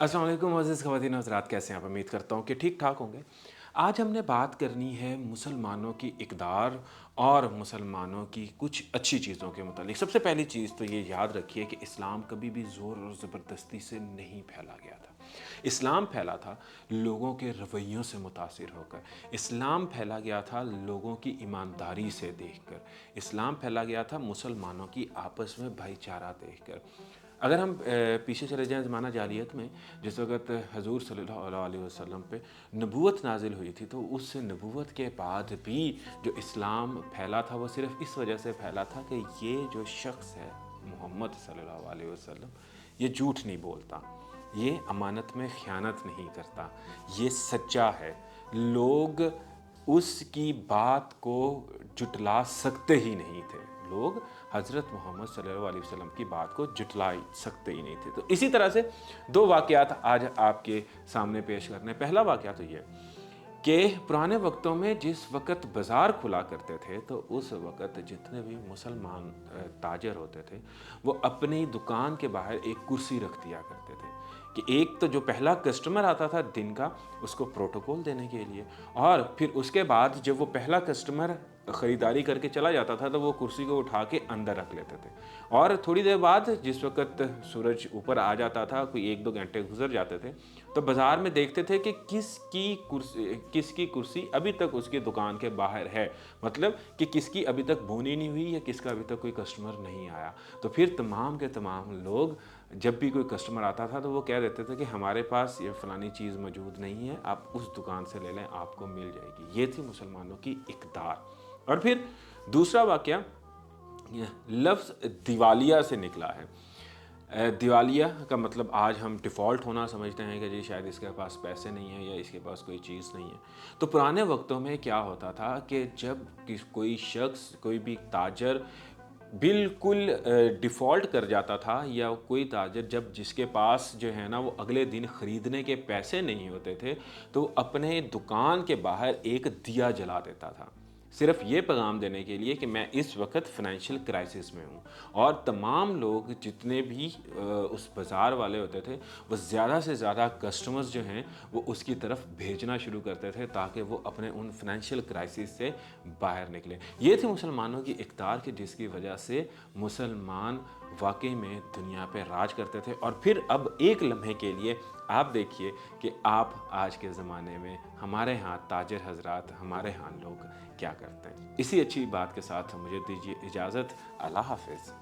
अस्सलाम वालेकुम अज़ीज़ ख़वातीन हज़रात, कैसे हैं आप? उम्मीद करता हूँ कि ठीक ठाक होंगे। आज हमने बात करनी है मुसलमानों की इक़दार और मुसलमानों की कुछ अच्छी चीज़ों के मुतालिक। सबसे पहली चीज़ तो ये याद रखिए कि इस्लाम कभी भी ज़ोर और ज़बरदस्ती से नहीं फैला गया था। इस्लाम फैला था लोगों के रवैयों से मुतासिर होकर। इस्लाम फैला गया था लोगों की ईमानदारी से देखकर। इस्लाम फैला गया था मुसलमानों की आपस में भाईचारा देखकर। अगर हम पीछे चले जाएँ ज़माना जाहिलियत में, जिस वक़्त हज़ूर सल्लल्लाहु अलैहि वसल्लम पे नबूवत नाज़िल हुई थी, तो उस नबूवत के बाद भी जो इस्लाम फैला था वो सिर्फ़ इस वजह से फैला था कि ये जो शख़्स है मोहम्मद सल्लल्लाहु अलैहि वसल्लम, ये झूठ नहीं बोलता, ये अमानत में ख़यानत नहीं करता, ये सच्चा है। लोग उसकी बात को जुटला सकते ही नहीं थे। लोग हज़रत मोहम्मद सल्लल्लाहु अलैहि वसल्लम की बात को जुटला सकते ही नहीं थे। तो इसी तरह से दो वाक़यात आज आपके सामने पेश करने हैं। पहला वाक़या तो ये कि पुराने वक्तों में जिस वक़्त बाज़ार खुला करते थे, तो उस वक़्त जितने भी मुसलमान ताजर होते थे, वो अपनी दुकान के बाहर एक कुर्सी रख दिया करते थे कि एक तो जो पहला कस्टमर आता था दिन का, उसको प्रोटोकॉल देने के लिए, और फिर उसके बाद जब वो पहला कस्टमर ख़रीदारी करके चला जाता था, तो वो कुर्सी को उठा के अंदर रख लेते थे। और थोड़ी देर बाद जिस वक़्त सूरज ऊपर आ जाता था, कोई 1-2 घंटे गुज़र जाते थे, तो बाज़ार में देखते थे कि किसकी कुर्सी अभी तक उसकी दुकान के बाहर है। मतलब कि किसकी अभी तक बोनी नहीं हुई या किसका अभी तक कोई कस्टमर नहीं आया। तो फिर तमाम के तमाम लोग, जब भी कोई कस्टमर आता था तो वो कह देते थे कि हमारे पास ये फ़लानी चीज़ मौजूद नहीं है, आप उस दुकान से ले लें, आपको मिल जाएगी। ये थी मुसलमानों की इक़दार। और फिर दूसरा वाक़या, ये लफ्ज़ दिवालिया से निकला है। दिवालिया का मतलब आज हम डिफ़ॉल्ट होना समझते हैं कि जी शायद इसके पास पैसे नहीं हैं या इसके पास कोई चीज़ नहीं है। तो पुराने वक्तों में क्या होता था कि जब कोई शख्स, कोई भी ताजर बिल्कुल डिफ़ॉल्ट कर जाता था, या कोई ताजर जब जिसके पास जो है ना वो अगले दिन ख़रीदने के पैसे नहीं होते थे, तो अपने दुकान के बाहर एक दिया जला देता था, सिर्फ़ ये पैगाम देने के लिए कि मैं इस वक़्त फ़ाइनेंशियल क्राइसिस में हूँ। और तमाम लोग जितने भी उस बाज़ार वाले होते थे, वो ज़्यादा से ज़्यादा कस्टमर्स जो हैं वो उसकी तरफ भेजना शुरू करते थे, ताकि वो अपने उन फ़ाइनेंशियल क्राइसिस से बाहर निकलें। ये थी मुसलमानों की इक़्तिदार की, जिसकी वजह से मुसलमान वाक़ई में दुनिया पे राज करते थे। और फिर अब एक लम्हे के लिए आप देखिए कि आप आज के ज़माने में हमारे यहाँ ताजिर हज़रात, हमारे यहाँ लोग क्या करते हैं। इसी अच्छी बात के साथ मुझे दीजिए इजाज़त। अल्लाह हाफ़िज़।